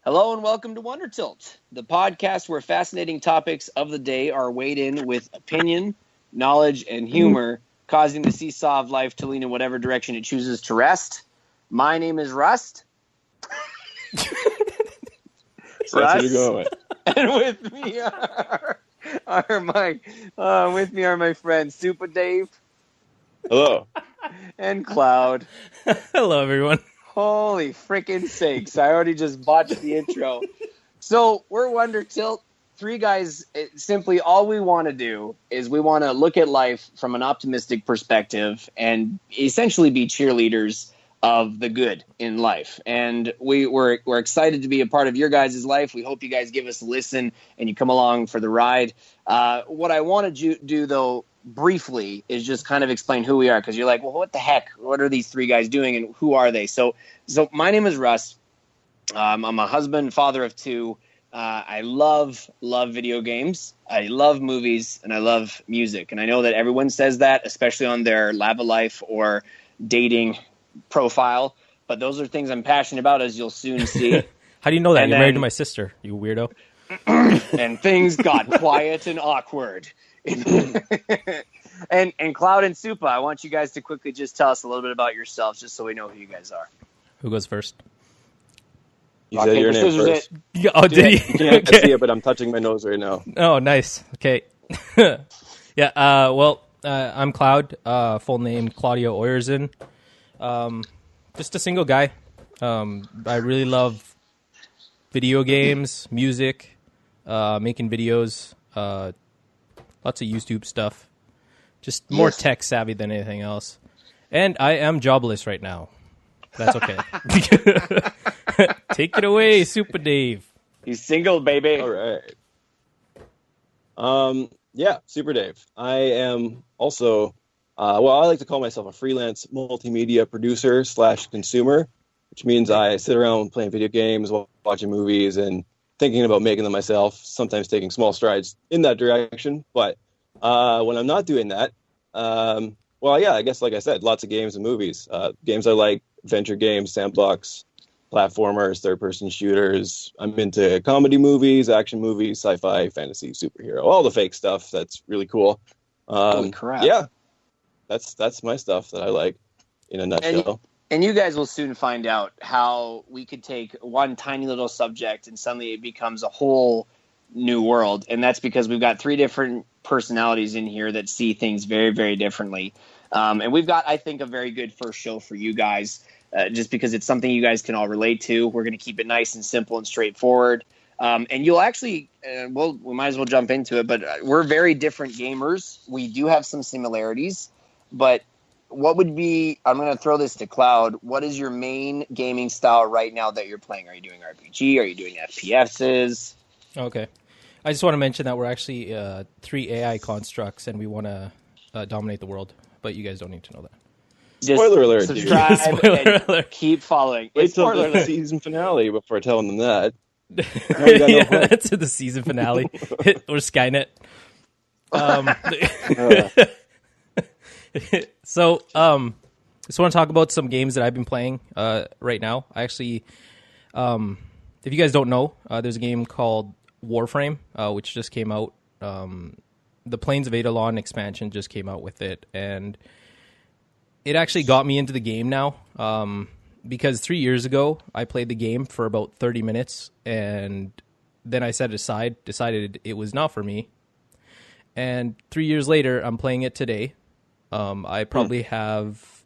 Hello and welcome to Wondertilt, the podcast where fascinating topics of the day are weighed in with opinion, knowledge, and humor, causing the seesaw of life to lean in whatever direction it chooses to rest. My name is Rust. So that's what you're going with. And with me are my friends Super Dave. Hello. And Cloud. Hello, everyone. Holy freaking sakes. I already just botched the intro. So we're Wondertilt. Three guys, simply all we want to do is we want to look at life from an optimistic perspective and essentially be cheerleaders of the good in life. And we're excited to be a part of your guys' life. We hope you guys give us a listen and you come along for the ride. What I want to do, though, briefly is just kind of explain who we are, because you're like, well, what the heck? What are these three guys doing and who are they? So my name is Russ. I'm a husband, father of two. I love video games. I love movies and I love music. And I know that everyone says that, especially on their Lava Life or dating profile. But those are things I'm passionate about, as you'll soon see. How do you know that? You're married to my sister, you weirdo. And things got quiet and awkward. and Cloud and Supa, I want you guys to quickly just tell us a little bit about yourselves, just so we know who you guys are. Who goes first? You said your name first. Oh, did he? You can't see it, but I'm touching my nose right now. Oh, nice. Okay. Yeah. I'm Cloud. Full name Claudio Oyerson. Just a single guy. I really love video games, music, making videos, lots of YouTube stuff. Just more tech savvy than anything else. And I am jobless right now. That's okay. Take it away, Super Dave. He's single, baby. All right. Yeah, Super Dave. I am also, I like to call myself a freelance multimedia producer / consumer, which means I sit around playing video games, watching movies, and thinking about making them myself, sometimes taking small strides in that direction. But when I'm not doing that, I guess, like I said, lots of games and movies. Games I like, adventure games, sandbox, platformers, third-person shooters. I'm into comedy movies, action movies, sci-fi, fantasy, superhero, all the fake stuff that's really cool. Holy crap. Yeah, that's my stuff that I like in a nutshell. And you guys will soon find out how we could take one tiny little subject and suddenly it becomes a whole new world. And that's because we've got three different personalities in here that see things very, very differently. And we've got, I think, a very good first show for you guys, just because it's something you guys can all relate to. We're going to keep it nice and simple and straightforward. And you'll actually, we might as well jump into it, but we're very different gamers. We do have some similarities, but what would be, I'm going to throw this to Cloud. What is your main gaming style right now that you're playing? Are you doing RPG? Are you doing FPSs? Okay. I just want to mention that we're actually 3 AI constructs and we want to dominate the world, but you guys don't need to know that. Just spoiler alert, subscribe Spoiler and alert. keep following. Wait till the season finale before telling them that. That's the season finale. Or Skynet. So, just want to talk about some games that I've been playing right now. I actually, if you guys don't know, there's a game called Warframe, which just came out. The Plains of Eidolon expansion just came out with it, and it actually got me into the game now. Because 3 years ago, I played the game for about 30 minutes, and then I set it aside, decided it was not for me. And 3 years later, I'm playing it today. I probably have,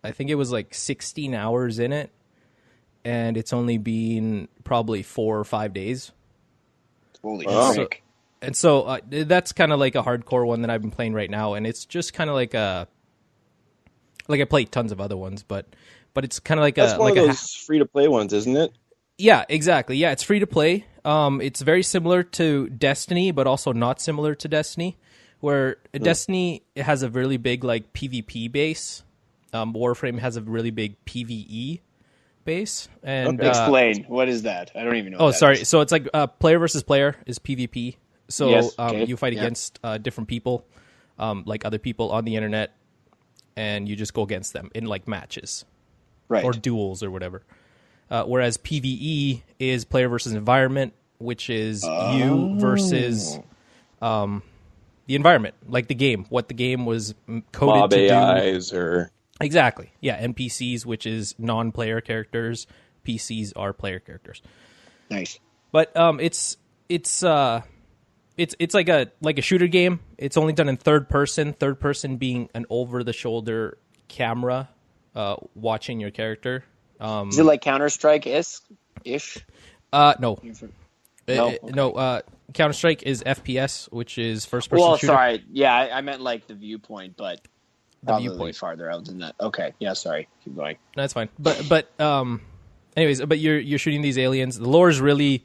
I think it was like 16 hours in it, and it's only been probably 4 or 5 days. Holy frick. So that's kind of like a hardcore one that I've been playing right now, and it's just kind of like I play tons of other ones, but it's kind of like that's one of those free-to-play ones, isn't it? Yeah, exactly. Yeah, it's free to play. It's very similar to Destiny, but also not similar to Destiny, where Destiny has a really big like PvP base. Warframe has a really big PvE base. And explain, what is that? I don't even know. Oh, sorry. So it's like player versus player is PvP. So yes, okay. You fight against different people, like other people on the internet, and you just go against them in like matches, right, or duels or whatever. whereas PvE is player versus environment, which is you versus the environment, like the game, what the game was coded Mob to do. AIs or Exactly. Yeah, NPCs, which is non-player characters. PCs are player characters. Nice. But it's like a shooter game. It's only done in third person. Third person being an over-the-shoulder camera watching your character. Is it like Counter-Strike ish? No. No. No. Counter-Strike is FPS, which is first-person Well, shooter. sorry. Yeah, I meant like the viewpoint, but The probably viewpoint. farther out than that. Okay. Yeah, sorry. Keep going. That's fine. But anyways, but you're shooting these aliens. The lore is really,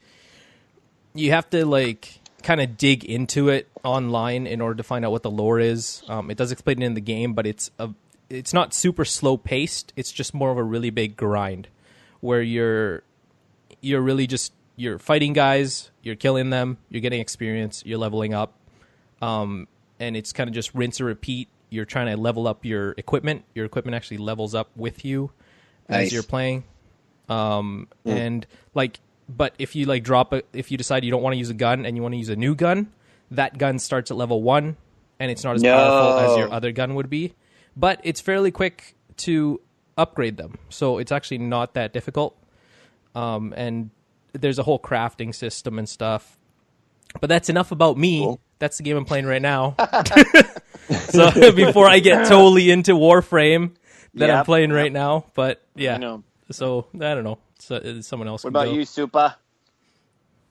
you have to like kind of dig into it online in order to find out what the lore is. It does explain it in the game, but it's not super slow paced. It's just more of a really big grind where you're really just, you're fighting guys, you're killing them, you're getting experience, you're leveling up, and it's kind of just rinse and repeat. You're trying to level up your equipment. Your equipment actually levels up with you as you're playing. And like, but if you like if you decide you don't want to use a gun and you want to use a new gun, that gun starts at level 1 and it's not as powerful as your other gun would be, but it's fairly quick to upgrade them. So it's actually not that difficult. And there's a whole crafting system and stuff, but that's enough about me. Cool. That's the game I'm playing right now. So before I get totally into Warframe that I'm playing right now, but yeah. I know. So I don't know. So, someone else. What about you, Supa?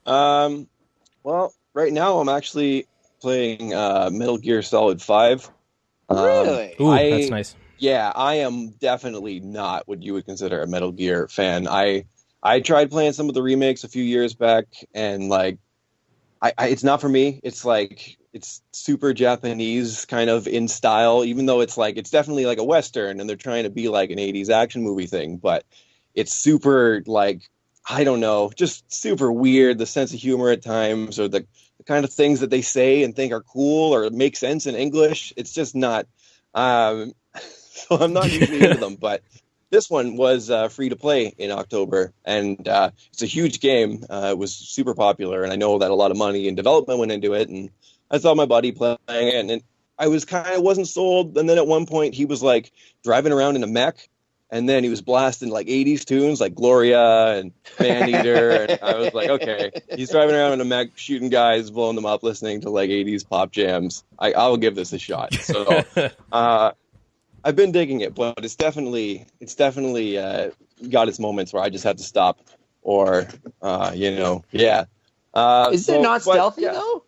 Well, right now I'm actually playing Metal Gear Solid 5. Really? Ooh, that's nice. Yeah, I am definitely not what you would consider a Metal Gear fan. I tried playing some of the remakes a few years back, and like, it's not for me. It's like, it's super Japanese kind of in style, even though it's like, it's definitely like a Western and they're trying to be like an 80s action movie thing, but it's super like, I don't know, just super weird. The sense of humor at times, or the kind of things that they say and think are cool or make sense in English. It's just not, so I'm not usually into them, but this one was free to play in October, and it's a huge game. It was super popular, and I know that a lot of money and development went into it, and I saw my buddy playing it, and I was wasn't sold, and then at one point he was like driving around in a mech, and then he was blasting like 80s tunes like Gloria and Maneater, and I was like, okay, he's driving around in a mech, shooting guys, blowing them up, listening to like 80s pop jams. I'll give this a shot. So I've been digging it, but it's definitely got its moments where I just have to stop, or yeah. Is it not stealthy though?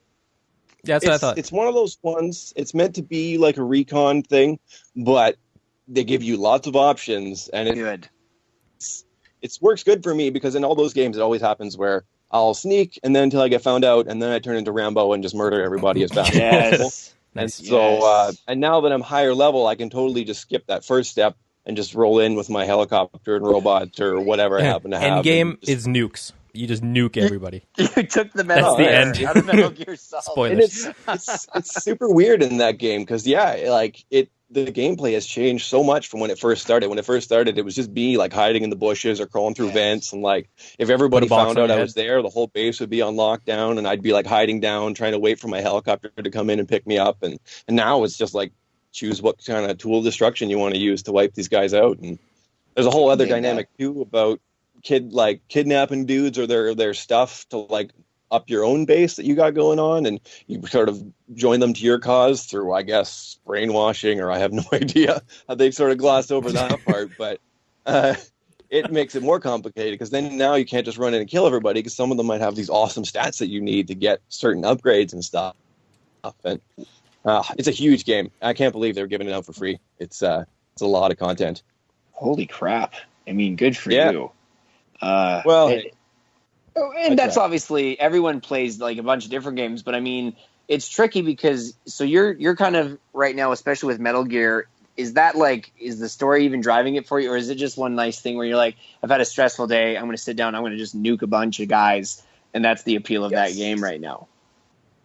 Yeah, that's what I thought. It's one of those ones. It's meant to be like a recon thing, but they give you lots of options, and it works good for me because in all those games, it always happens where I'll sneak, and then until I get found out, and then I turn into Rambo and just murder everybody as fast as possible. And so, and now that I'm higher level, I can totally just skip that first step and just roll in with my helicopter and robots or whatever I happen to have. Endgame is nukes. You just nuke everybody. You took the Metal That's the Gear end. out of Metal Gear Solid. Spoilers. And it's super weird in that game because the gameplay has changed so much from when it first started. When it first started, it was just me like hiding in the bushes or crawling through vents, and like if everybody found out I was there, the whole base would be on lockdown, and I'd be like hiding down, trying to wait for my helicopter to come in and pick me up. And now it's just like choose what kind of tool of destruction you want to use to wipe these guys out. And there's a whole other dynamic too about kidnapping dudes or their stuff to like up your own base that you got going on, and you sort of join them to your cause through, I guess, brainwashing, or I have no idea how they sort of glossed over that part, but it makes it more complicated because then now you can't just run in and kill everybody because some of them might have these awesome stats that you need to get certain upgrades and stuff. And it's a huge game. I can't believe they're giving it out for free. It's a lot of content. Holy crap. I mean, good for you. And that's obviously, everyone plays like a bunch of different games, but I mean, it's tricky because so you're kind of right now, especially with Metal Gear, is the story even driving it for you, or is it just one nice thing where you're like, I've had a stressful day, I'm going to sit down, I'm going to just nuke a bunch of guys, and that's the appeal of that game right now?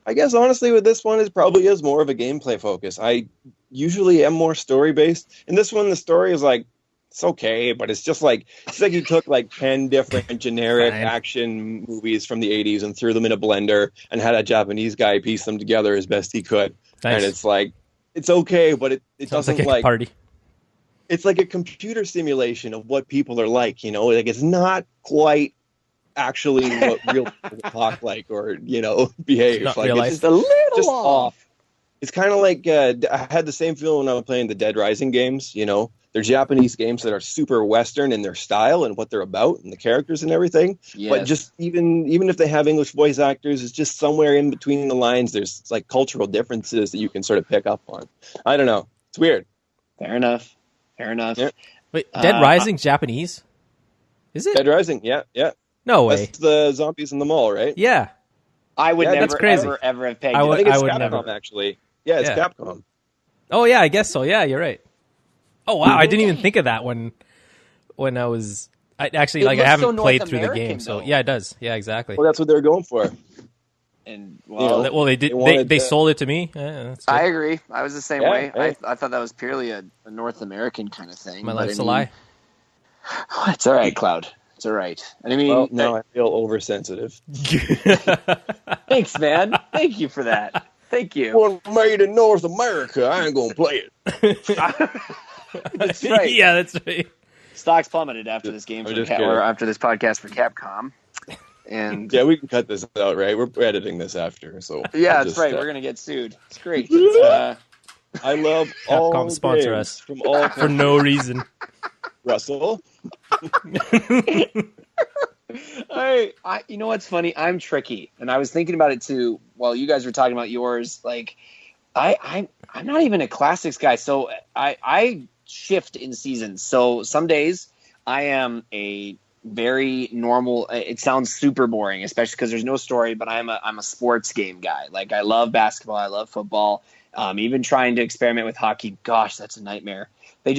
I guess honestly with this one, it probably is more of a gameplay focus. I usually am more story based. In this one, the story is like it's okay, but it's like he took like 10 different generic Fine. action movies from the 80s and threw them in a blender and had a Japanese guy piece them together as best he could. Nice. And it's like, it's okay, but it Sounds doesn't like a party. it's like a computer simulation of what people are like, like it's not quite actually what real people talk like or, behave. Not Like real it's life. Just a little just off. It's kind of like I had the same feeling when I was playing the Dead Rising games. They're Japanese games that are super Western in their style and what they're about and the characters and everything. Yes. But just even if they have English voice actors, it's just somewhere in between the lines. There's like cultural differences that you can sort of pick up on. I don't know. It's weird. Fair enough. Yeah. Wait, Dead Rising's Japanese? Is it? Dead Rising, yeah. No way. That's the zombies in the mall, right? Yeah. I would Yeah, never, that's crazy. ever have pegged I it. would- I think it's would Capcom, never. actually. Yeah, it's Yeah. Capcom. Oh yeah, I guess so. Yeah, you're right. Oh wow, I didn't even think of that when I was. I actually It I looks haven't so played North through the American, game, so though. yeah, it does. Yeah, exactly. Well, that's what they were going for. And Well, they did. They wanted They to- sold it to me. Yeah, that's good. I agree. I was the same Yeah, way. hey. I thought that was purely a North American kind of thing. My but life's I a mean, lie. It's all right, Cloud. It's all right. And I mean, Well, now I feel oversensitive. thanks, man. Thank you for that. Thank you. Well, made in North America, I ain't gonna play it. That's right. Yeah, that's right. Stocks plummeted after this game I'm for just kidding. or after this podcast for Capcom. And Yeah, we can cut this out, right? We're editing this after, so yeah, I'll that's just, right. We're gonna get sued. It's great. I love all Capcom sponsor games us. from all For no reason. Russell. You know what's funny? I'm tricky, and I was thinking about it too while you guys were talking about yours. Like, I'm not even a classics guy, so I shift in seasons. So some days I am a very normal. It sounds super boring, especially because there's no story. But I'm a sports game guy. Like, I love basketball, I love football. Even trying to experiment with hockey. Gosh, that's a nightmare. They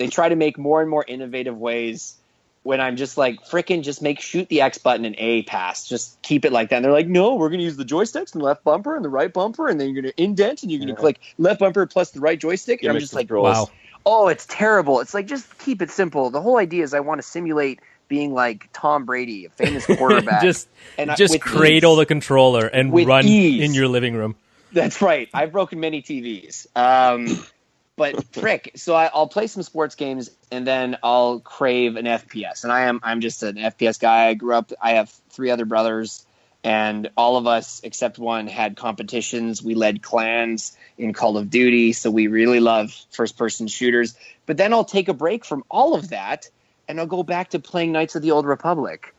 try to make more and more innovative ways. When I'm just like, frickin' just shoot the X button and A pass. Just keep it like that. And they're like, no, we're going to use the joysticks and the left bumper and the right bumper. And then you're going to indent and you're going to click left bumper plus the right joystick. And I'm just like, Wow. oh, it's terrible. It's like, just keep it simple. The whole idea is I want to simulate being like Tom Brady, a famous quarterback. just with cradle ease. the controller and With run ease. in your living room. That's right. I've broken many TVs. But frick, so I'll play some sports games and then I'll crave an FPS. And I'm just an FPS guy. I have 3 other brothers, and all of us except one had competitions. We led clans in Call of Duty, so we really love first-person shooters. But then I'll take a break from all of that and I'll go back to playing Knights of the Old Republic,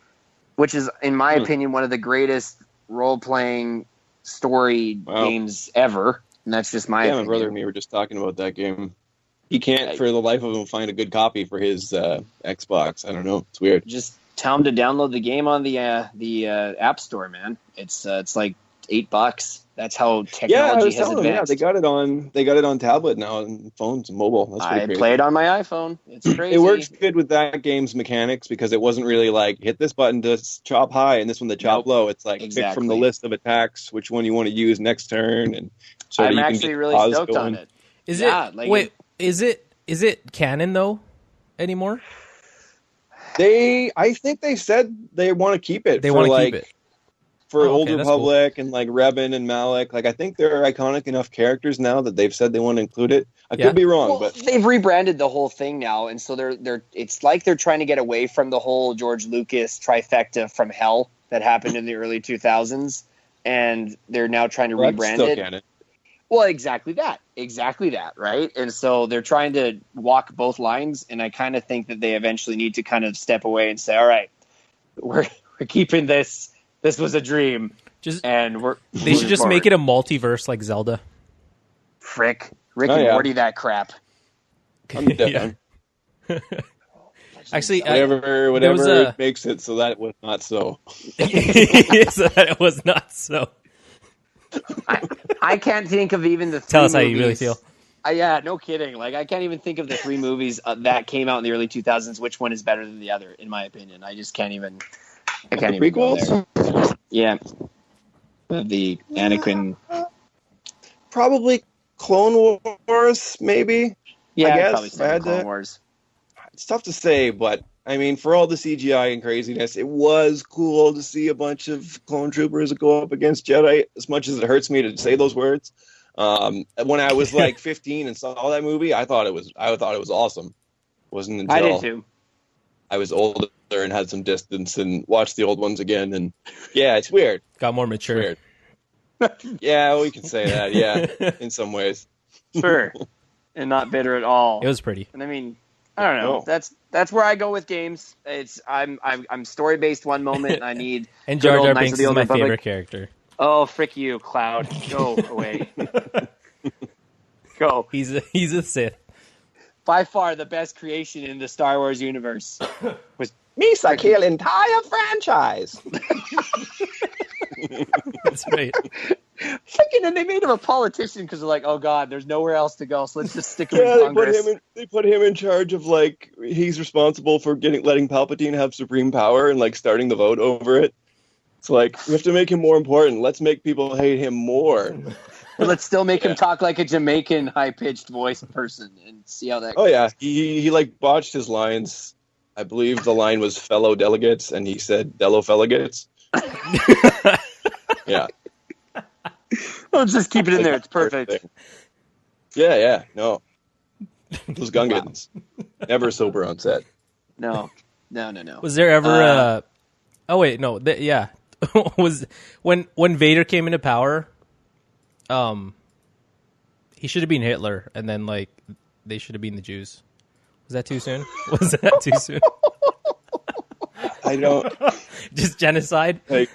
which is, in my opinion, one of the greatest role-playing story games ever. And that's just my opinion. My brother and me were just talking about that game. He can't, for the life of him, find a good copy for his Xbox. I don't know. It's weird. Just tell him to download the game on the App Store, man. It's like $8. That's how technology has advanced. Yeah, they got it on tablet now and phones and mobile. That's pretty crazy. I played on my iPhone. It's crazy. It works good with that game's mechanics because it wasn't really like hit this button to chop high and this one to chop low. It's like pick from the list of attacks which one you want to use next turn, and so I'm actually really stoked on it. Is it canon though anymore? I think they said they want to keep it. They want to keep it for Old Republic and like Revan and Malak. Like, I think they're iconic enough characters now that they've said they want to include it. I could be wrong, but they've rebranded the whole thing now, and so they're it's like they're trying to get away from the whole George Lucas trifecta from hell that happened in the early 2000s, and they're now trying to rebrand it. Canon. Well, exactly that, right? And so they're trying to walk both lines, and I kind of think that they eventually need to kind of step away and say, all right, we're keeping this. This was a dream. They should just make it a multiverse like Zelda. Frick. Rick and Morty, that crap. I'm down. Actually, whatever makes it so that it was not so. So that it was not so. I can't think of even the 3 Tell us movies. how you really feel. Yeah, no kidding. Like, I can't even think of the 3 movies that came out in the early 2000s. Which one is better than the other, in my opinion? I just can't even. I can't even go there. Yeah, the Anakin. Probably Clone Wars, maybe. Yeah, I guess. probably Clone Wars. it's tough to say, but I mean, for all the CGI and craziness, it was cool to see a bunch of clone troopers go up against Jedi. As much as it hurts me to say those words, when I was like 15 and saw that movie, I thought it was awesome. It wasn't until I did too. I was older and had some distance and watched the old ones again, and yeah, it's weird. Got more mature. Yeah, we can say that. Yeah, in some ways. Sure. And not bitter at all. It was pretty. And I mean, I don't know. No. That's where I go with games. I'm story based one moment, and I need And good Jar old Jar Knights Binks of the is Old my Republic. favorite character. Oh, frick you, Cloud. Go away. Go. He's a Sith. By far the best creation in the Star Wars universe was Misa kill entire franchise. That's right. freaking, and they made him a politician because they're like, oh god, there's nowhere else to go, so let's just stick him in Yeah, Congress. they put him in charge of, like, he's responsible for letting Palpatine have supreme power and, like, starting the vote over it. It's like, we have to make him more important. Let's make people hate him more. But let's still make him talk like a Jamaican high-pitched voice person and see how that Oh yeah, he like botched his lines. I believe the line was fellow delegates, and he said Dello Felegates. Yeah. Let's just keep it in there. It's perfect. Yeah, no. Those Gungans. Never sober on set. No. Was there ever oh wait, no. Yeah. Was when Vader came into power, he should have been Hitler, and then like they should have been the Jews. Was that too soon? Was that too soon? I don't. Just genocide. Like,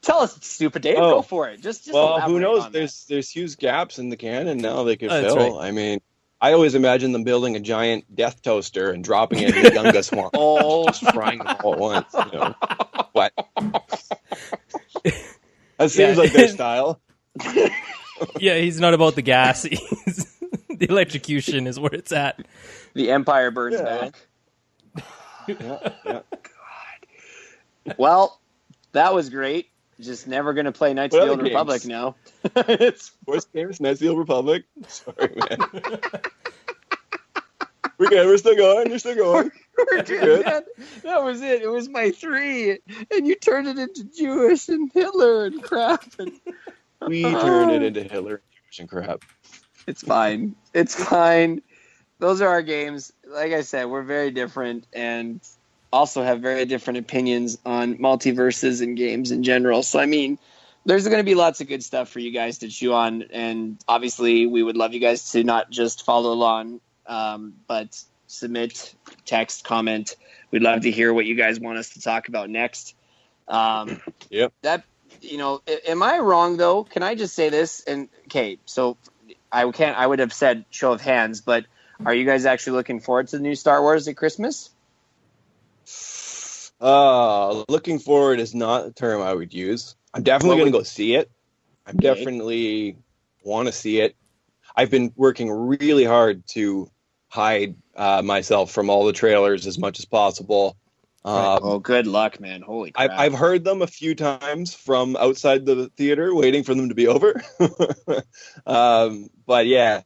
Tell us, stupid Dave. Go for it. Just well, who elaborate knows? on that. There's huge gaps in the canon now they could That's fill. right. I mean, I always imagine them building a giant death toaster and dropping it in the Gunga swamp. Just frying them all at once. You know what? That seems like their style. Yeah, he's not about the gas. He's, the electrocution is where it's at. The Empire burns Yeah. back. Yeah. Well, that was great. Just never going to play Knights What of the other Old Republic games? now. It's Worst games, Knights of the Old Republic. Sorry, man. We're good. We're still going. You're still going. we're Good. good, man. That was it. It was my 3, and you turned it into Jewish and Hitler and crap. And We turned it into Hitler, Jewish, and crap. it's fine. It's fine. Those are our games. Like I said, we're very different and also have very different opinions on multiverses and games in general. So, I mean, there's going to be lots of good stuff for you guys to chew on. And obviously, we would love you guys to not just follow along, but submit, text, comment. We'd love to hear what you guys want us to talk about next. Yep. That, am I wrong though? Can I just say this? And okay, so I would have said show of hands, but are you guys actually looking forward to the new Star Wars at Christmas? Looking forward is not a term I would use. I'm definitely going to go see it. I'm definitely want to see it. I've been working really hard to hide myself from all the trailers as much as possible. Good luck, man. Holy crap. I've heard them a few times from outside the theater, waiting for them to be over. But yeah,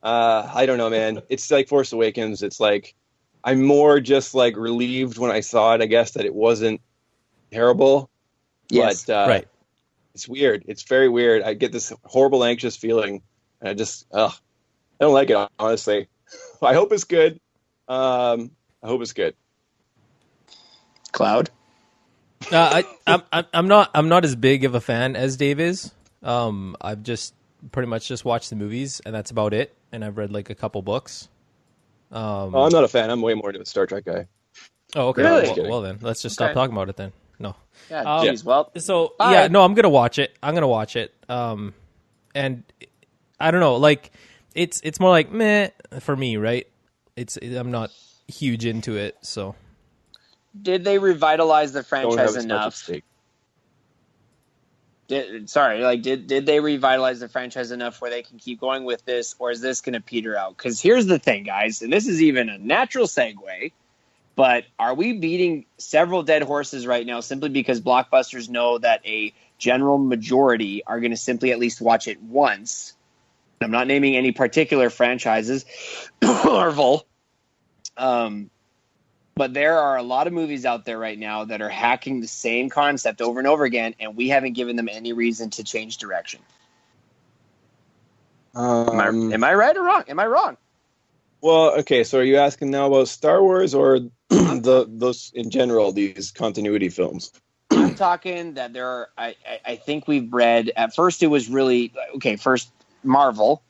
I don't know, man. It's like Force Awakens. It's like I'm more just like relieved when I saw it, I guess, that it wasn't terrible. Yes. But Right. It's weird. It's very weird. I get this horrible, anxious feeling, and I just, I don't like it, honestly. I hope it's good. I hope it's good. Cloud? I'm not as big of a fan as Dave is. I've just pretty much just watched the movies, and that's about it. And I've read like a couple books. I'm not a fan. I'm way more into a Star Trek guy. Oh, okay. Really? Well, then let's just stop talking about it then. No. Yeah, geez. Well, So bye. yeah, no, I'm gonna watch it. And I don't know, like it's more like meh for me, right? I'm not huge into it, so. did they revitalize the Don't have franchise as much at enough? stake. Did they revitalize the franchise enough where they can keep going with this, or is this going to peter out? Because here's the thing, guys, and this is even a natural segue, but are we beating several dead horses right now simply because blockbusters know that a general majority are going to simply at least watch it once? I'm not naming any particular franchises, Marvel, But there are a lot of movies out there right now that are hacking the same concept over and over again, and we haven't given them any reason to change direction. Am I right or wrong? Am I wrong? Well, okay, so are you asking now about Star Wars or those in general, these continuity films? I'm talking that there are. I think we've read. At first, it was really okay. First, Marvel.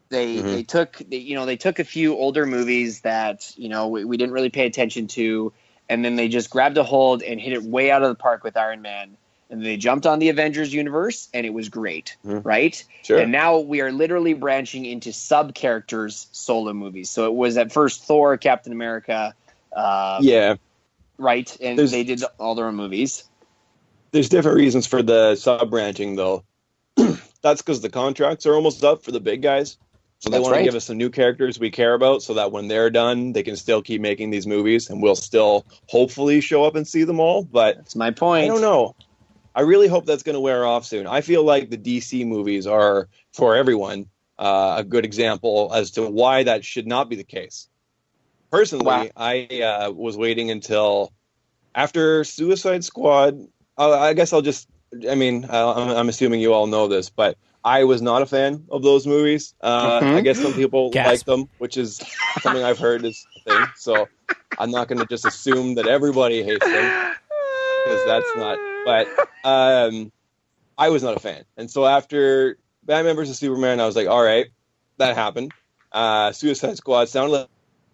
They took a few older movies that we didn't really pay attention to, and then they just grabbed a hold and hit it way out of the park with Iron Man. And they jumped on the Avengers universe, and it was great, right? Sure. And now we are literally branching into sub-characters solo movies. So it was at first Thor, Captain America, right? And they did all their own movies. There's different reasons for the sub-branching, though. That's because the contracts are almost up for the big guys. So they want to give us some new characters we care about so that when they're done, they can still keep making these movies, and we'll still hopefully show up and see them all. But that's my point. I don't know. I really hope that's going to wear off soon. I feel like the DC movies are, for everyone, a good example as to why that should not be the case. Personally, I was waiting until after Suicide Squad. I guess I'm assuming you all know this, but I was not a fan of those movies. I guess some people like them, which is something I've heard is a thing. So I'm not going to just assume that everybody hates them, because that's not. But I was not a fan. And so after Batman vs. Superman, I was like, all right, that happened. Suicide Squad sounded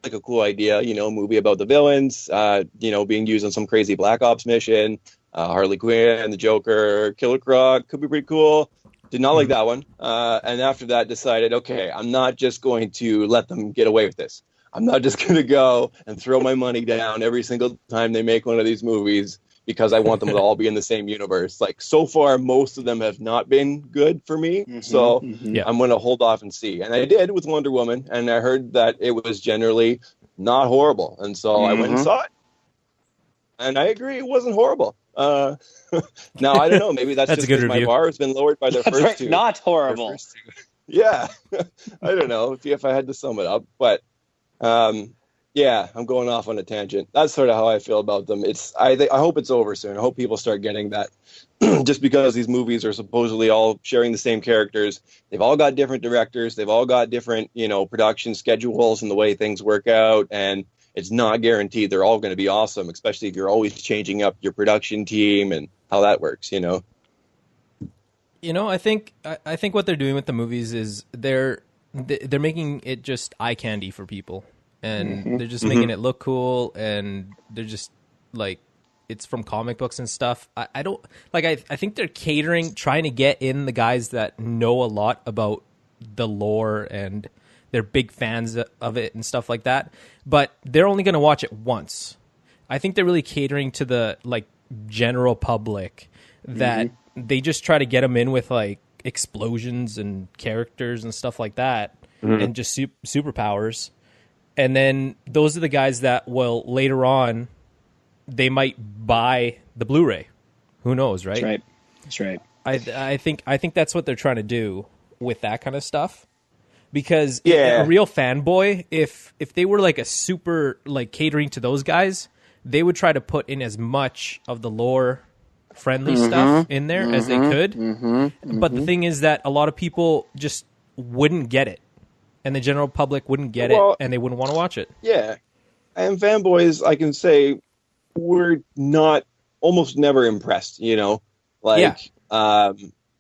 like a cool idea, movie about the villains, being used on some crazy Black Ops mission. Harley Quinn, the Joker, Killer Croc, could be pretty cool. Did not like that one. And after that decided, okay, I'm not just going to let them get away with this. I'm not just going to go and throw my money down every single time they make one of these movies, because I want them to all be in the same universe. Like, so far, most of them have not been good for me. I'm going to hold off and see. And I did with Wonder Woman, and I heard that it was generally not horrible. And so I went and saw it. And I agree, it wasn't horrible. Now, I don't know. Maybe that's just because my bar has been lowered by their first two. Not horrible. Yeah. I don't know if I had to sum it up. But, yeah, I'm going off on a tangent. That's sort of how I feel about them. I hope it's over soon. I hope people start getting that. Just because these movies are supposedly all sharing the same characters, they've all got different directors. They've all got different, production schedules and the way things work out. And it's not guaranteed they're all going to be awesome, especially if you're always changing up your production team and how that works, I think what they're doing with the movies is they're making it just eye candy for people. And they're just making it look cool, and they're just like, it's from comic books and stuff. I don't like. I think they're trying to get in the guys that know a lot about the lore, and they're big fans of it and stuff like that. But they're only going to watch it once. I think they're really catering to the general public, that they just try to get them in with explosions and characters and stuff like that, and just superpowers. And then those are the guys that will later on, they might buy the Blu-ray. Who knows, right? That's right. I think that's what they're trying to do with that kind of stuff. Because a real fanboy, if they were a super catering to those guys, they would try to put in as much of the lore friendly stuff in there as they could. But the thing is that a lot of people just wouldn't get it. And the general public wouldn't get it, and they wouldn't want to watch it. Yeah. And fanboys, I can say, we're not, almost never impressed, the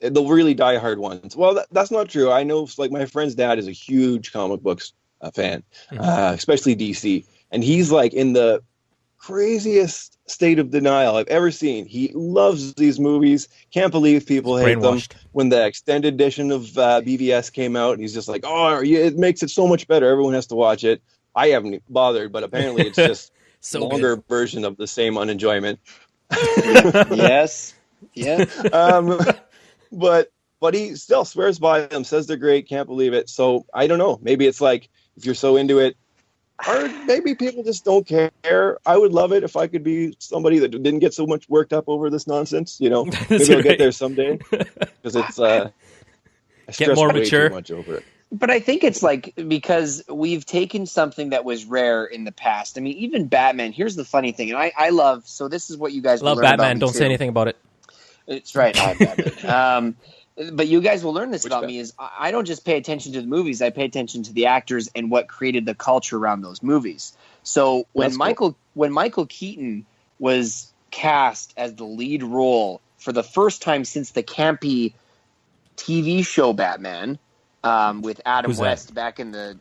really diehard ones. Well, that's not true. I know, my friend's dad is a huge comic books fan, especially DC. And he's, in the craziest state of denial I've ever seen. He loves these movies. Can't believe people hate them. When the extended edition of BVS came out, he's just like, "Oh, it makes it so much better. Everyone has to watch it." I haven't bothered, but apparently it's just a longer version of the same unenjoyment. Yes. Yeah. But he still swears by them, says they're great, can't believe it. So I don't know. Maybe it's if you're so into it, or maybe people just don't care. I would love it if I could be somebody that didn't get so much worked up over this nonsense. Maybe I'll get there someday, because it's I get more mature. too much over it. But I think it's like because we've taken something that was rare in the past. I mean, even Batman. Here's the funny thing, and I love. So this is what you guys will Love learn about Batman. me Don't too. say anything about it. It's right. I'm Batman. But you guys will learn this about Batman? me is I don't just pay attention to the movies. I pay attention to the actors and what created the culture around those movies. So when That's cool. Michael Keaton was cast as the lead role for the first time since the campy TV show Batman with Adam Who's that? West back in the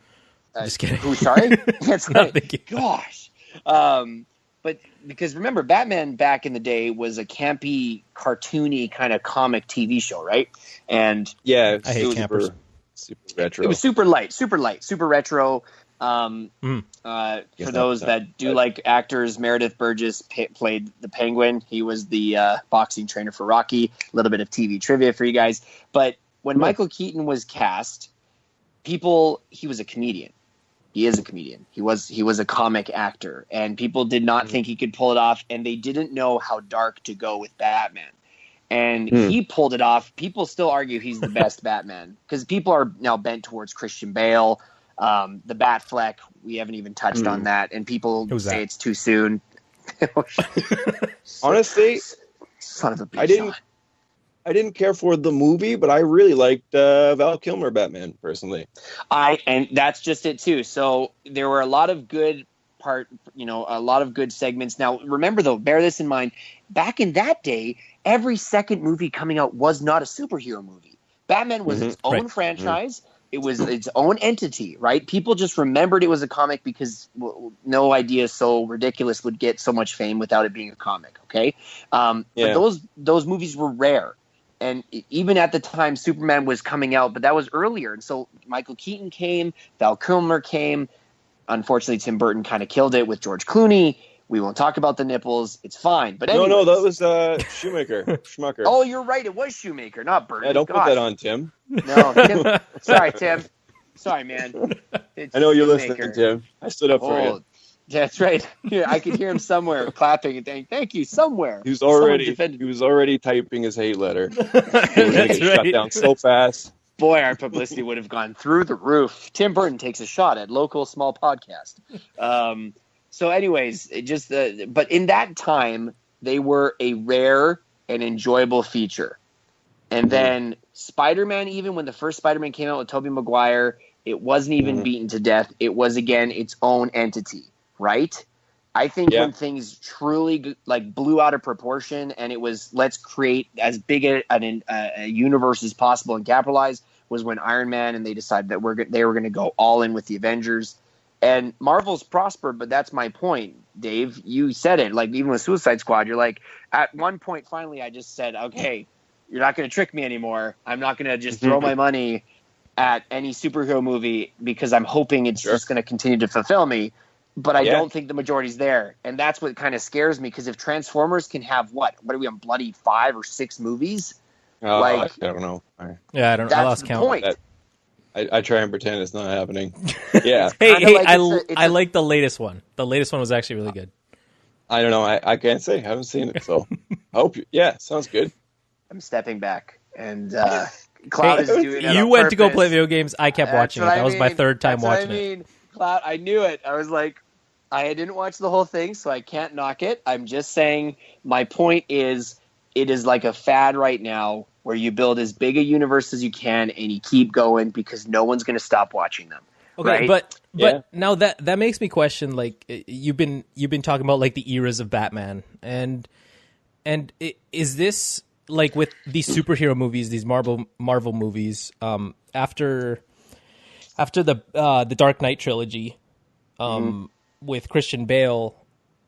Just kidding. who? Sorry, that's Not right. thinking. Gosh, but because remember, Batman back in the day was a campy, cartoony kind of comic TV show, right? And Yeah, I hate campers. Super retro. it was super light, super retro. For Guess those not- that do like actors, Meredith Burgess played the Penguin. He was the boxing trainer for Rocky. A little bit of TV trivia for you guys. But when Michael Keaton was cast, he was a comedian. He is a comedian. He was a comic actor, and people did not think he could pull it off, and they didn't know how dark to go with Batman. And he pulled it off. People still argue he's the best Batman because people are now bent towards Christian Bale. The Batfleck, we haven't even touched on that, and people Who's say that? it's too soon. Honestly, Son of a bitch. I didn't care for the movie, but I really liked Val Kilmer Batman personally. And that's just it too. So there were a lot of good a lot of good segments. Now, remember though, bear this in mind, back in that day, every second movie coming out was not a superhero movie. Batman was its own franchise. It was its own entity, right? People just remembered it was a comic because no idea so ridiculous would get so much fame without it being a comic, okay? But those movies were rare. And even at the time, Superman was coming out, but that was earlier. And so Michael Keaton came, Val Kilmer came. Unfortunately, Tim Burton kind of killed it with George Clooney. We won't talk about the nipples. It's fine. But anyways. No, that was Schumacher. Oh, you're right. It was Shoemaker, not Burton. Yeah, don't put that on Tim. No, Tim. Sorry, Tim. Sorry, man. It's I know you're Shoemaker. listening, Tim. I stood up for you. That's right. Yeah, I could hear him somewhere clapping and saying, "Thank you." Somewhere. He was Someone already defended- typing his hate letter. He was gonna That's get shut right. down so fast. Boy, our publicity would have gone through the roof. Tim Burton takes a shot at local small podcast. So, anyways, but in that time, they were a rare and enjoyable feature. And then Spider-Man, even when the first Spider-Man came out with Tobey Maguire, it wasn't even beaten to death. It was, again, its own entity, right? I think when things truly blew out of proportion and it was let's create as big a universe as possible and capitalize was when Iron Man and they decided that they were going to go all in with the Avengers. And Marvel's prospered, but that's my point, Dave. You said it. Like even with Suicide Squad, you're like at one point finally I just said, okay, you're not going to trick me anymore. I'm not going to just throw my money at any superhero movie because I'm hoping it's just going to continue to fulfill me. But I don't think the majority's there. And that's what kind of scares me because if Transformers can have what are we on bloody 5 or 6 movies? I don't know. Yeah, I don't. I That's lost the count. point. I try and pretend it's not happening. Yeah. Kinda like I like the latest one. The latest one was actually really good. I don't know. I can't say. I haven't seen it, so I hope. Sounds good. I'm stepping back. And Cloud is doing it You on went to go purpose. play video games. I kept watching it. That's That what was my mean. third time That's watching what I it. mean. Cloud, I knew it. I was like, I didn't watch the whole thing, so I can't knock it. I'm just saying my point is it is like a fad right now where you build as big a universe as you can and you keep going because no one's going to stop watching them. Okay, right? but now that makes me question. Like you've been talking about like the eras of Batman, and is this like with these superhero movies, these Marvel movies, after the Dark Knight trilogy, with Christian Bale,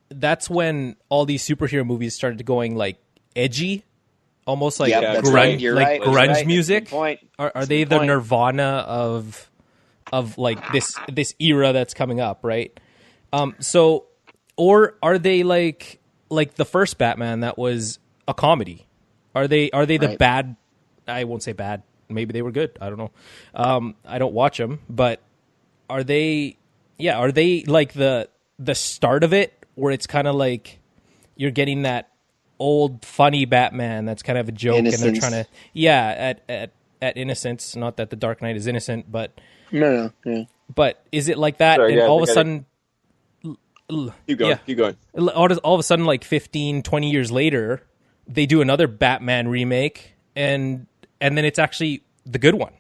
that's when all these superhero movies started going like edgy, almost like Yep, that's grunge, right. You're like right. That's grunge right. music. That's a good point. Are they the Nirvana of like this era that's coming up, right? So, or are they like the first Batman that was a comedy? Are they the bad? I won't say bad. Maybe they were good. I don't know. I don't watch them, but are they? Yeah, are they like the start of it, where it's kind of like you're getting that old funny Batman that's kind of a joke, Innocence. and they're trying to at innocence. Not that the Dark Knight is innocent, but No. Yeah. but is it like that? Sorry, and guys, all of I a sudden, Keep going. yeah. Keep going. all of a sudden, like 15, 20 years later, they do another Batman remake, and then it's actually the good one,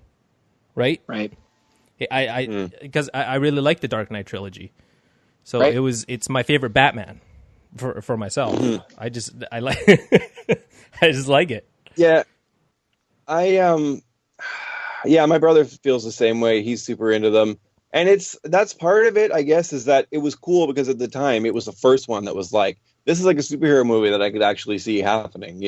right? Right. Because I really like the Dark Knight trilogy, so Right. it's my favorite Batman for myself. I like I just like it. Yeah, yeah, my brother feels the same way. He's super into them, and that's part of it, I guess, is that it was cool because at the time it was the first one that was like, this is like a superhero movie that I could actually see happening.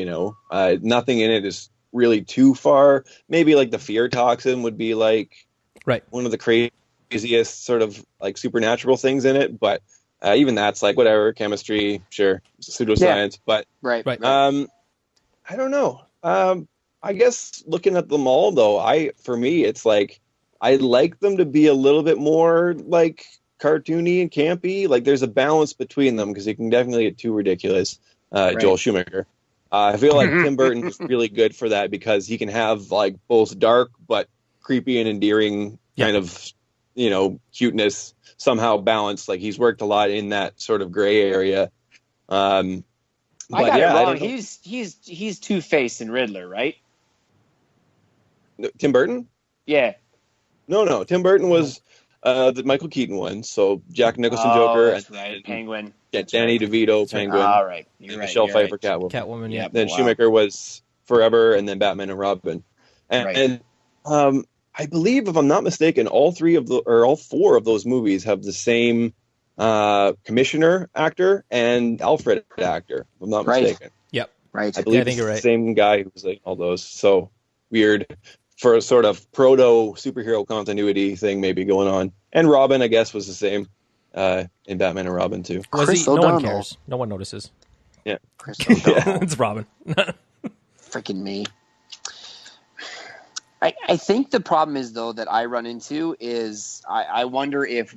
Nothing in it is really too far. Maybe like the fear toxin would be like Right. one of the craziest sort of like supernatural things in it, but even that's like whatever, chemistry, sure, pseudoscience, but Right. I don't know. I guess looking at them all though, for me it's like I like them to be a little bit more like cartoony and campy. Like there's a balance between them because you can definitely get too ridiculous. Joel Schumacher. I feel like Tim Burton is really good for that because he can have like both dark but creepy and endearing kind of, cuteness somehow balanced. Like he's worked a lot in that sort of gray area. I got it I wrong. don't know. He's Two-Face and Riddler, right? Tim Burton? Yeah. No. Tim Burton was the Michael Keaton one. So Jack Nicholson Joker, That's and right. Penguin. yeah, Danny DeVito Penguin, All right. You're and right. Michelle you're Pfeiffer right. Catwoman. Catwoman, yeah. Then Wow. Schumacher was Forever, and then Batman and Robin. And I believe, if I'm not mistaken, all four of those movies have the same commissioner actor and Alfred actor. If I'm not mistaken. Yep. Right. I believe I think it's you're the right. same guy who was like all those. So weird for a sort of proto superhero continuity thing maybe going on. And Robin, I guess, was the same in Batman and Robin too. Was Chris he? No one O'Donnell. cares. No one notices. Yeah. Chris O'Donnell. It's Robin. Freaking me. I think the problem is, though, that I run into is I wonder if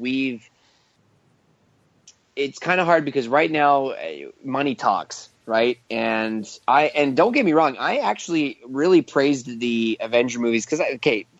it's kind of hard because right now money talks, right? And don't get me wrong, I actually really praised the Avenger movies because,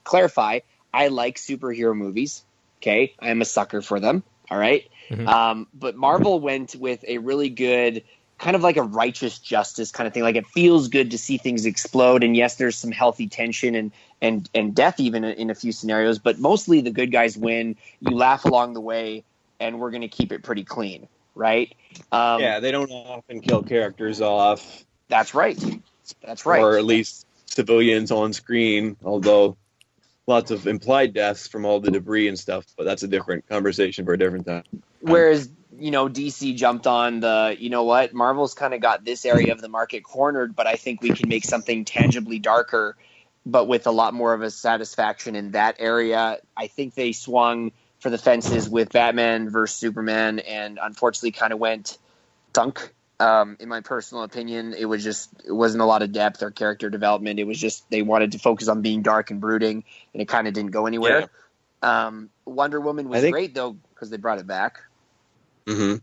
clarify, I like superhero movies. Okay, I am a sucker for them. All right. But Marvel went with a really good kind of like a righteous justice kind of thing. Like it feels good to see things explode. And yes, there's some healthy tension and death even in a few scenarios, but mostly the good guys win. You laugh along the way and we're going to keep it pretty clean. Right. Yeah. They don't often kill characters off. That's right. That's right. Or at least civilians on screen, although lots of implied deaths from all the debris and stuff, but that's a different conversation for a different time. Whereas, DC jumped on Marvel's kind of got this area of the market cornered, but I think we can make something tangibly darker, but with a lot more of a satisfaction in that area. I think they swung for the fences with Batman versus Superman and unfortunately kind of went thunk. In my personal opinion, it wasn't a lot of depth or character development. It was just, they wanted to focus on being dark and brooding and it kind of didn't go anywhere. Yeah. Wonder Woman was great though, because they brought it back. Mm-hmm.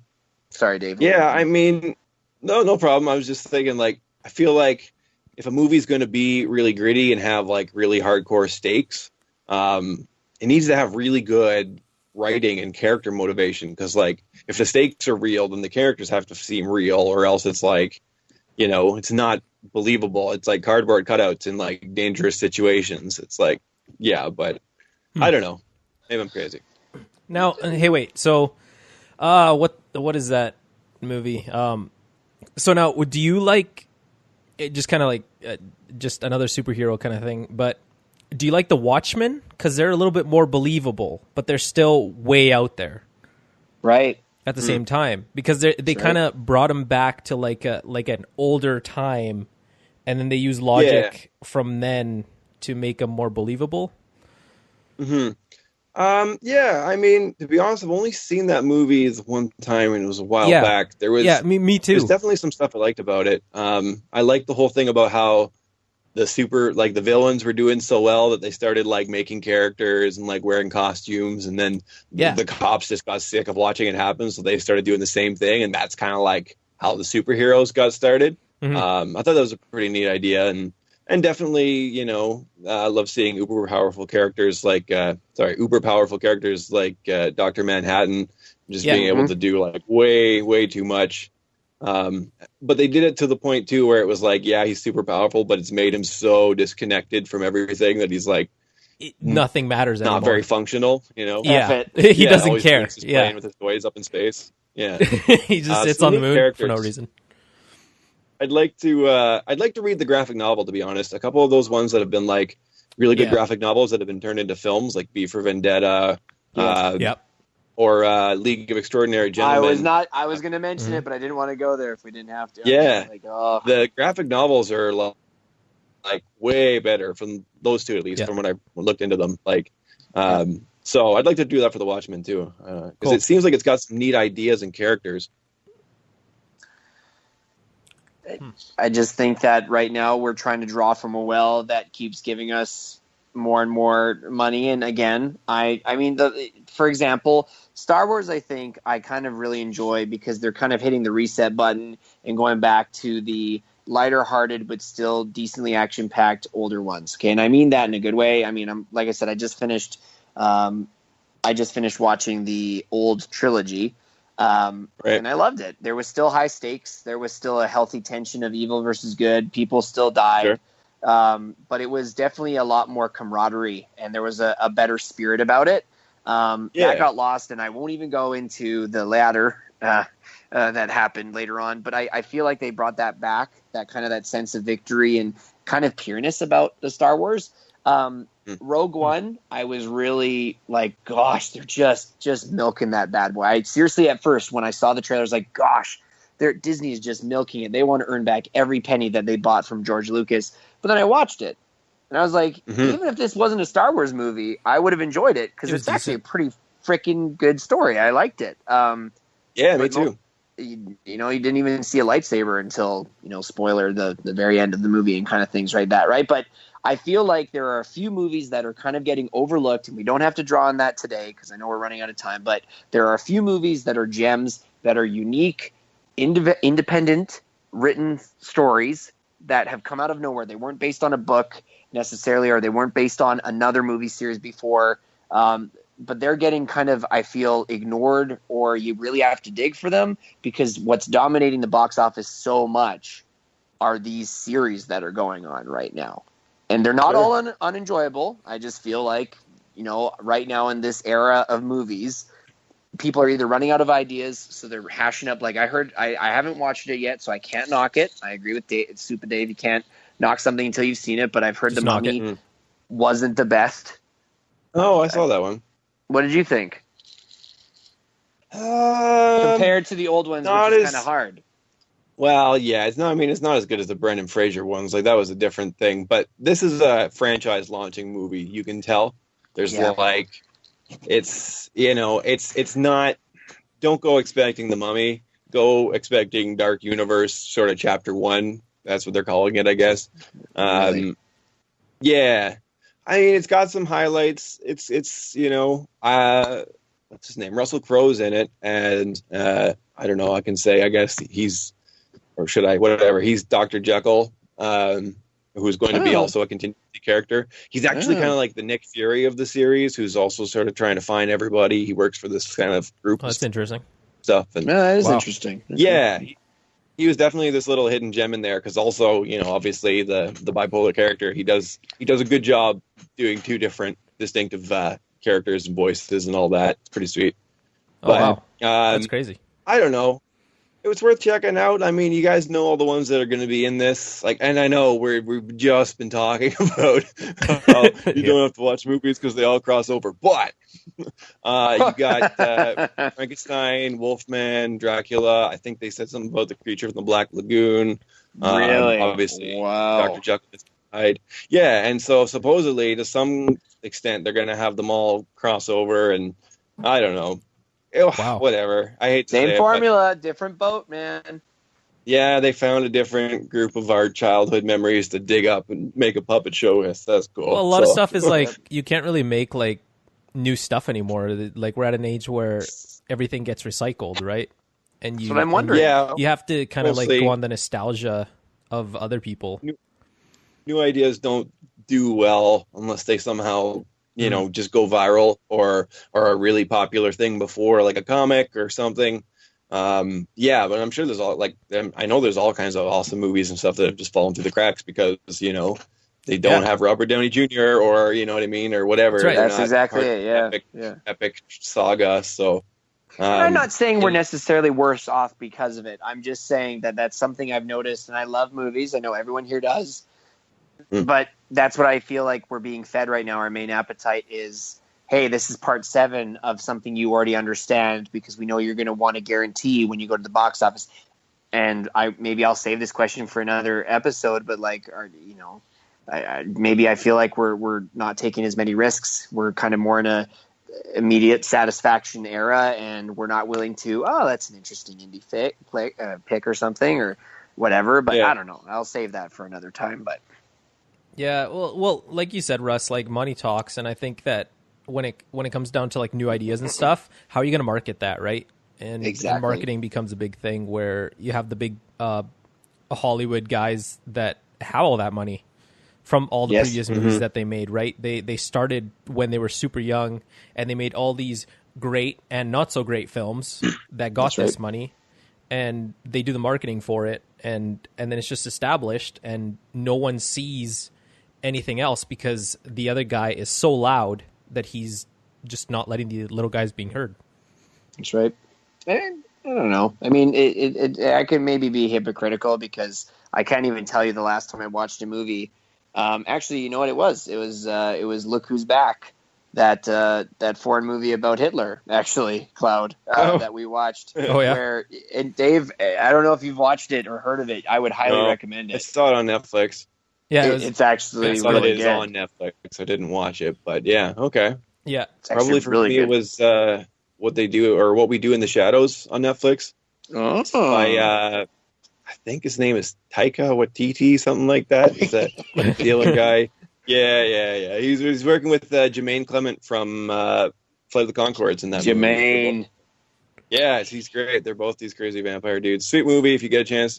Sorry, Dave. Yeah, I mean, no problem. I was just thinking, like, I feel like if a movie's going to be really gritty and have like really hardcore stakes, it needs to have really good writing and character motivation. Because like, if the stakes are real, then the characters have to seem real, or else it's like, it's not believable. It's like cardboard cutouts in like dangerous situations. It's like, yeah, but I don't know. Maybe I'm crazy. Now, hey, wait. So, what is that movie? So now, do you like it? Just kind of like just another superhero kind of thing, but do you like the Watchmen? Because they're a little bit more believable, but they're still way out there, right? At the same time, because they kind of brought them back to like an older time, and then they use logic from then to make them more believable. Mm-hmm. Yeah, I mean, to be honest, I've only seen that movie one time, and it was a while back. There was, me too. There's definitely some stuff I liked about it. I liked the whole thing about how the villains were doing so well that they started like making characters and like wearing costumes, and then the cops just got sick of watching it happen, so they started doing the same thing, and that's kind of like how the superheroes got started. I thought that was a pretty neat idea, and And definitely, I love seeing uber powerful characters like Dr. Manhattan, just Yeah. being able to do like way too much. But they did it to the point too where it was like, yeah, he's super powerful, but it's made him so disconnected from everything that he's like Nothing matters anymore. not very functional, Yeah, he doesn't always care. thinks he's playing with his toys up in space. Yeah, he just sits on the moon for no reason. I'd like to read the graphic novel, to be honest. A couple of those ones that have been like really good graphic novels that have been turned into films, like B for Vendetta, or League of Extraordinary Gentlemen. I was going to mention it, but I didn't want to go there if we didn't have to. Yeah, the graphic novels are like way better from those two, at least from when I looked into them. So I'd like to do that for the Watchmen too, because it seems like it's got some neat ideas and characters. I just think that right now we're trying to draw from a well that keeps giving us more and more money. And again, for example, Star Wars, I think I kind of really enjoy because they're kind of hitting the reset button and going back to the lighter hearted, but still decently action packed older ones. Okay. And I mean that in a good way. I mean, like I said, I just finished watching the old trilogy. And I loved it. There was still high stakes. There was still a healthy tension of evil versus good. People still died. Sure. But it was definitely a lot more camaraderie, and there was a better spirit about it. That got lost, and I won't even go into the latter that happened later on. But I feel like they brought that back, that sense of victory and kind of pureness about the Star Wars. Rogue One, I was really like, gosh, they're just milking that bad boy. I seriously, at first, when I saw the trailer, I was like, gosh, Disney is just milking it. They want to earn back every penny that they bought from George Lucas. But then I watched it, and I was like, even if this wasn't a Star Wars movie, I would have enjoyed it because it's actually a pretty freaking good story. I liked it. Me too. You didn't even see a lightsaber until, spoiler, the very end of the movie and kind of things like that, right? But I feel like there are a few movies that are kind of getting overlooked, and we don't have to draw on that today because I know we're running out of time, but there are a few movies that are gems, that are unique, independent, written stories that have come out of nowhere. They weren't based on a book necessarily, or they weren't based on another movie series before, but they're getting kind of, I feel, ignored, or you really have to dig for them because what's dominating the box office so much are these series that are going on right now. And they're not all unenjoyable. I just feel like, right now in this era of movies, people are either running out of ideas, so they're hashing up. Like I haven't watched it yet, so I can't knock it. I agree with Super Dave. You can't knock something until you've seen it, but I've heard The Mummy wasn't the best. Oh, I saw that one. What did you think? Compared to the old ones, which is kind of hard. Well, yeah, it's not as good as the Brendan Fraser ones. Like that was a different thing. But this is a franchise launching movie. You can tell there's it's not. Don't go expecting The Mummy. Go expecting Dark Universe, sort of Chapter 1. That's what they're calling it, I guess. Really? Yeah, I mean, it's got some highlights. It's what's his name? Russell Crowe's in it, and I don't know. I can say, I guess he's. Or should I? Whatever. He's Dr. Jekyll, who's going to be also a continuity character. He's actually kind of like the Nick Fury of the series, who's also sort of trying to find everybody. He works for this kind of group. Oh, that's interesting. Stuff. And, that is interesting. He was definitely this little hidden gem in there because also, obviously the bipolar character, he does a good job doing two different distinctive characters and voices and all that. It's pretty sweet. Wow. That's crazy. I don't know. It was worth checking out. I mean, you guys know all the ones that are going to be in this. And I know we've just been talking about how you don't have to watch movies because they all cross over. But you got Frankenstein, Wolfman, Dracula. I think they said something about the creature from the Black Lagoon. Really? Obviously, wow. Dr. Jekyll died. Yeah, and so supposedly, to some extent, they're going to have them all cross over. And I don't know. Wow. Whatever. I hate to say Same formula, different boat, man. Yeah, they found a different group of our childhood memories to dig up and make a puppet show with. That's cool. Well, a lot of stuff is like you can't really make like new stuff anymore. Like we're at an age where everything gets recycled, right? And that's what I'm wondering. Yeah, you have to kind of like go on the nostalgia of other people. new ideas don't do well unless they somehow, just go viral or are a really popular thing before, like a comic or something. Yeah, but I'm sure there's I know there's all kinds of awesome movies and stuff that have just fallen through the cracks because, they don't have Robert Downey Jr. or, you know what I mean, or whatever. That's right. They're That's not exactly part of it. the Yeah. epic saga. So, I'm not saying we're and- necessarily worse off because of it. I'm just saying that that's something I've noticed, and I love movies. I know everyone here does. But that's what I feel like we're being fed right now. Our main appetite is, hey, this is part 7 of something you already understand because we know you're going to want to guarantee when you go to the box office. And I'll save this question for another episode, but maybe I feel like we're not taking as many risks. We're kind of more in a immediate satisfaction era, and we're not willing to. Oh, that's an interesting indie pick or something or whatever. But I don't know. I'll save that for another time. But Yeah, well, like you said, Russ, like money talks, and I think that when it comes down to like new ideas and stuff, how are you going to market that, right? And marketing becomes a big thing where you have the big Hollywood guys that have all that money from all the previous movies that they made, right? They started when they were super young, and they made all these great and not so great films that got this money, and they do the marketing for it, and then it's just established, and no one sees anything else because the other guy is so loud that he's just not letting the little guys being heard. That's right. I don't know. I mean, I could maybe be hypocritical because I can't even tell you the last time I watched a movie. Actually, you know what it was? It was Look Who's Back, that foreign movie about Hitler. Actually, Cloud, that we watched. Oh yeah. And Dave, I don't know if you've watched it or heard of it. I would highly recommend I it. saw it on Netflix. Yeah, It's actually I really it is good. on Netflix. I didn't watch it, but yeah, okay. Yeah. It's actually Probably for really me, good. it was what they do or what we do in the shadows on Netflix. Oh. By I think his name is Taika Waititi, something like that. Is that the other guy? Yeah. He's working with Jermaine Clement from Flight of the Conchords in that movie. Jermaine. Yeah, he's great. They're both these crazy vampire dudes. Sweet movie if you get a chance.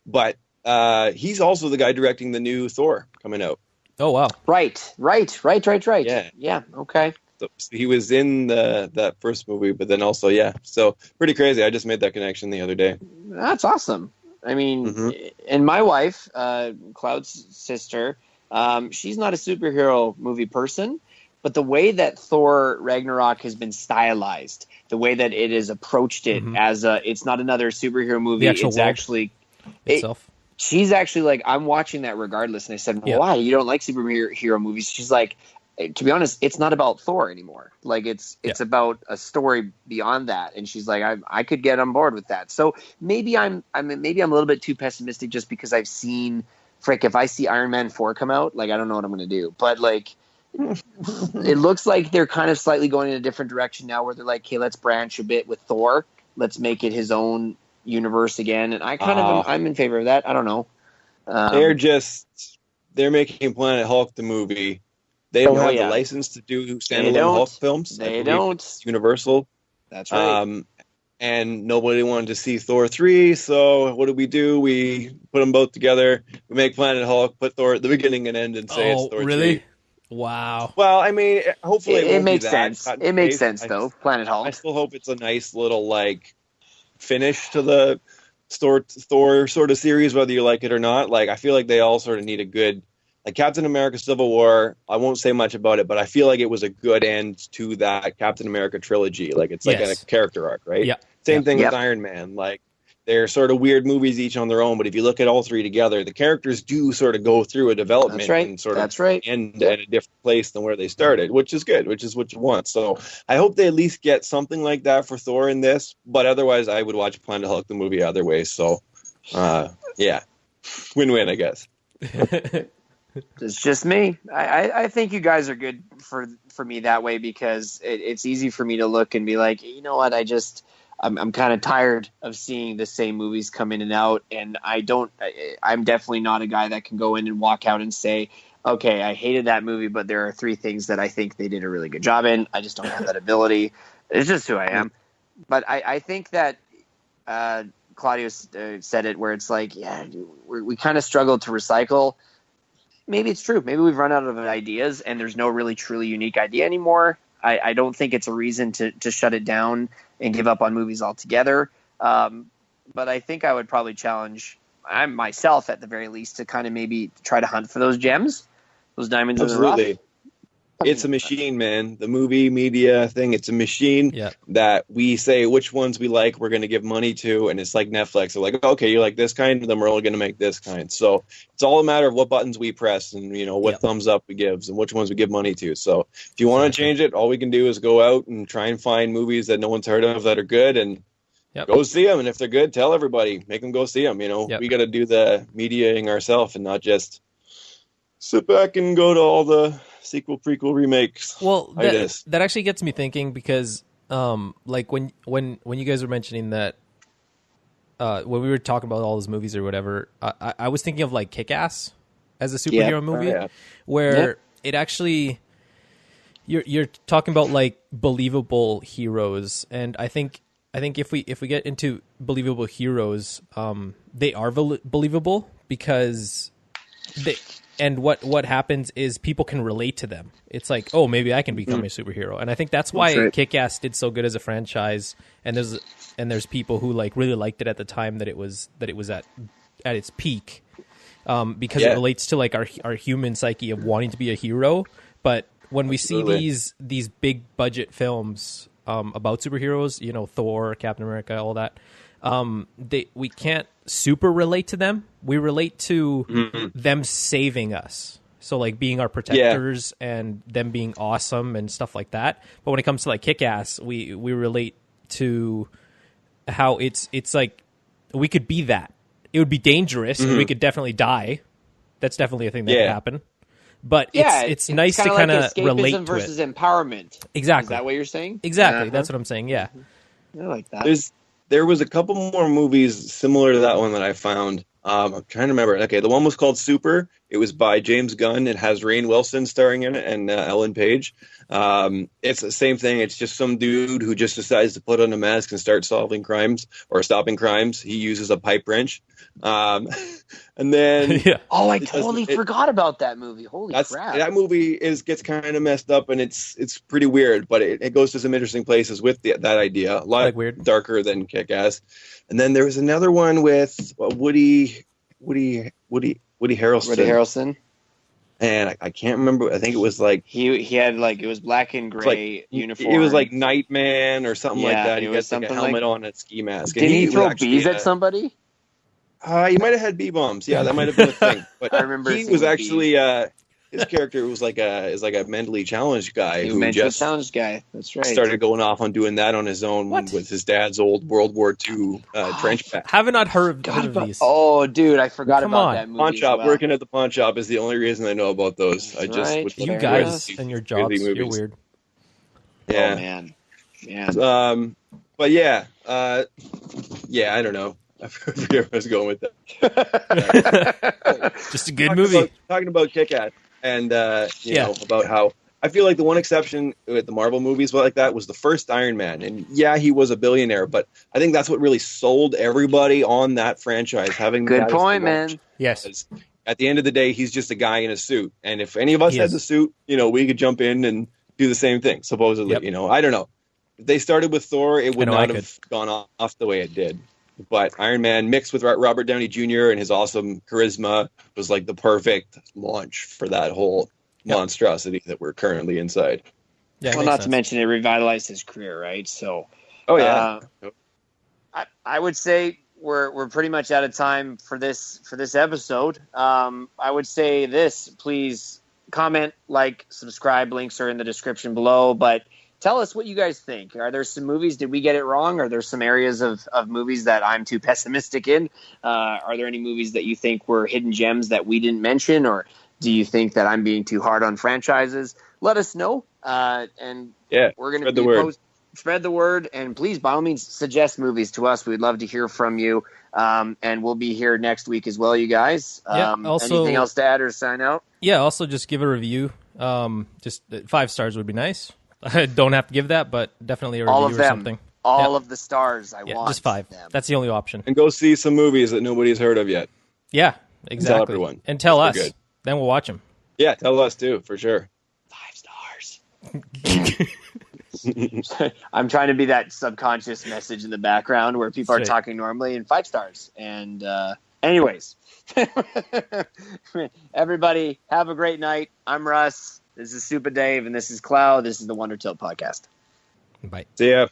But he's also the guy directing the new Thor coming out. Oh wow. Right. Yeah. Okay. So he was in that first movie, but then also, so pretty crazy. I just made that connection the other day. That's awesome. I mean, and my wife, Cloud's sister, she's not a superhero movie person, but the way that Thor Ragnarok has been stylized, the way that it has approached it as it's not another superhero movie, it's actually itself. She's actually like, I'm watching that regardless. And I said, why? You don't like superhero movies? She's like, to be honest, it's not about Thor anymore. Like it's about a story beyond that. And she's like, I could get on board with that. So maybe I'm a little bit too pessimistic just because I've seen, if I see Iron Man 4 come out, like, I don't know what I'm going to do. But like, it looks like they're kind of slightly going in a different direction now where they're like, okay, let's branch a bit with Thor. Let's make it his own universe again. And I kind of I'm in favor of that. I don't know. They're making Planet Hulk the movie. They don't have the license to do standalone Hulk films. They don't. It's Universal. That's right. And nobody wanted to see Thor 3, so what do? We put them both together. We make Planet Hulk, put Thor at the beginning and end, and say it's Thor 3. Wow. Well, I mean, hopefully it makes sense. It makes sense, though. Planet Hulk. I still hope it's a nice little finish to the Thor sort of series, whether you like it or not. Like, I feel like they all sort of need a good, like Captain America: Civil War. I won't say much about it, but I feel like it was a good end to that Captain America trilogy. Like, it's like a character arc, right? Yeah. Same thing with Iron Man. Like, they're sort of weird movies each on their own, but if you look at all three together, the characters do sort of go through a development and sort of end at a different place than where they started, which is good, which is what you want. So I hope they at least get something like that for Thor in this, but otherwise I would watch Planet Hulk the movie either way. So, win-win, I guess. It's just me. I think you guys are good for me that way because it's easy for me to look and be like, you know what, I'm kind of tired of seeing the same movies come in and out, and I'm definitely not a guy that can go in and walk out and say, okay, I hated that movie, but there are 3 things that I think they did a really good job in. I just don't have that ability. It's just who I am. But I think that Claudio said it where it's like, we kind of struggle to recycle. maybe it's true. Maybe we've run out of ideas, and there's no really truly unique idea anymore. I don't think it's a reason to shut it down and give up on movies altogether. But I think I would probably challenge myself at the very least to kind of maybe try to hunt for those gems, those diamonds in the rough. It's a machine, man. The movie media thing, it's a machine that we say which ones we like, we're going to give money to, and it's like Netflix. They're like, okay, you like this kind, then we're only going to make this kind. So it's all a matter of what buttons we press and, what thumbs up we give and which ones we give money to. So if you want to change it, all we can do is go out and try and find movies that no one's heard of that are good and go see them. And if they're good, tell everybody. Make them go see them. We got to do the mediating ourselves and not just sit back and go to all the sequel, prequel, remakes. Well, that actually gets me thinking because, like when you guys were mentioning that, when we were talking about all those movies or whatever, I was thinking of like Kick-Ass as a superhero movie, where it actually you're talking about like believable heroes, and I think if we get into believable heroes, they are believable because they. And what happens is people can relate to them. It's like, oh, maybe I can become a superhero, and I think that's why Kick-Ass did so good as a franchise. And there's people who like really liked it at the time that it was at its peak, because it relates to like our human psyche of wanting to be a hero. But when we see these big budget films about superheroes, Thor, Captain America, all that, we can't super relate to them. We relate to them saving us. So like being our protectors and them being awesome and stuff like that. But when it comes to like Kick-Ass, we relate to how it's like we could be that. It would be dangerous and we could definitely die. That's definitely a thing that could happen. But it's nice to kind of relate to it. Versus empowerment. Exactly. Is that what you're saying? Exactly. That's what I'm saying. Yeah. I like that. There was a couple more movies similar to that one that I found. I'm trying to remember. Okay, the one was called Super. It was by James Gunn. It has Rainn Wilson starring in it and Ellen Page. It's the same thing. It's just some dude who just decides to put on a mask and start solving crimes or stopping crimes. He uses a pipe wrench. And then I totally forgot about that movie. Holy crap. That movie gets kind of messed up and it's pretty weird, but it goes to some interesting places with that idea. A lot weird. Darker than Kick-Ass. And then there was another one with Woody Harrelson. Woody Harrelson. And I can't remember. I think it was like he had like it was black and gray uniform. It was like Nightman or something like that. He got like a helmet on and a ski mask. Did he throw bees at somebody? He might have had bee bombs. Yeah, that might have been a thing. But I remember he was actually his character was like a mentally challenged guy who just challenged guy. That's right. Started going off on doing that on his own with his dad's old World War II trench pack. Haven't I heard of these? Oh, dude, I forgot about that movie. Pawn shop. Working at the pawn shop is the only reason I know about those. That's you guys and your jobs. You're weird. Yeah. Oh man. But I don't know. I forget where I was going with that. Just a good movie. Talking about Kick-Ass and about how I feel like the one exception with the Marvel movies like that was the first Iron Man. And he was a billionaire, but I think that's what really sold everybody on that franchise. Having good point, man. Yes. At the end of the day, he's just a guy in a suit. And if any of us had the suit, we could jump in and do the same thing, supposedly. I don't know. If they started with Thor, it would not have gone off the way it did. But Iron Man mixed with Robert Downey Jr. and his awesome charisma was like the perfect launch for that whole monstrosity that we're currently inside. Yeah, well, not to mention it revitalized his career, right? So, I would say we're pretty much out of time for this episode. I would say this: please comment, like, subscribe. Links are in the description below. But tell us what you guys think. Are there some movies, did we get it wrong? Are there some areas of movies that I'm too pessimistic in? Are there any movies that you think were hidden gems that we didn't mention? Or do you think that I'm being too hard on franchises? Let us know. We're going to spread the word. And please, by all means, suggest movies to us. We'd love to hear from you. And we'll be here next week as well, you guys. Anything else to add or sign out? Yeah, also just give a review. Just 5 stars would be nice. I don't have to give that, but definitely a review or something. All of the stars I want. Just 5. That's the only option. And go see some movies that nobody's heard of yet. Yeah, exactly. Tell everyone. And tell us. Good. Then we'll watch them. Yeah, tell us too, for sure. 5 stars. I'm trying to be that subconscious message in the background where people are Straight. talking normally in 5 stars. And anyways, everybody have a great night. I'm Russ. This is Super Dave, and this is Cloud. This is the Wondertilt podcast. Bye. See ya.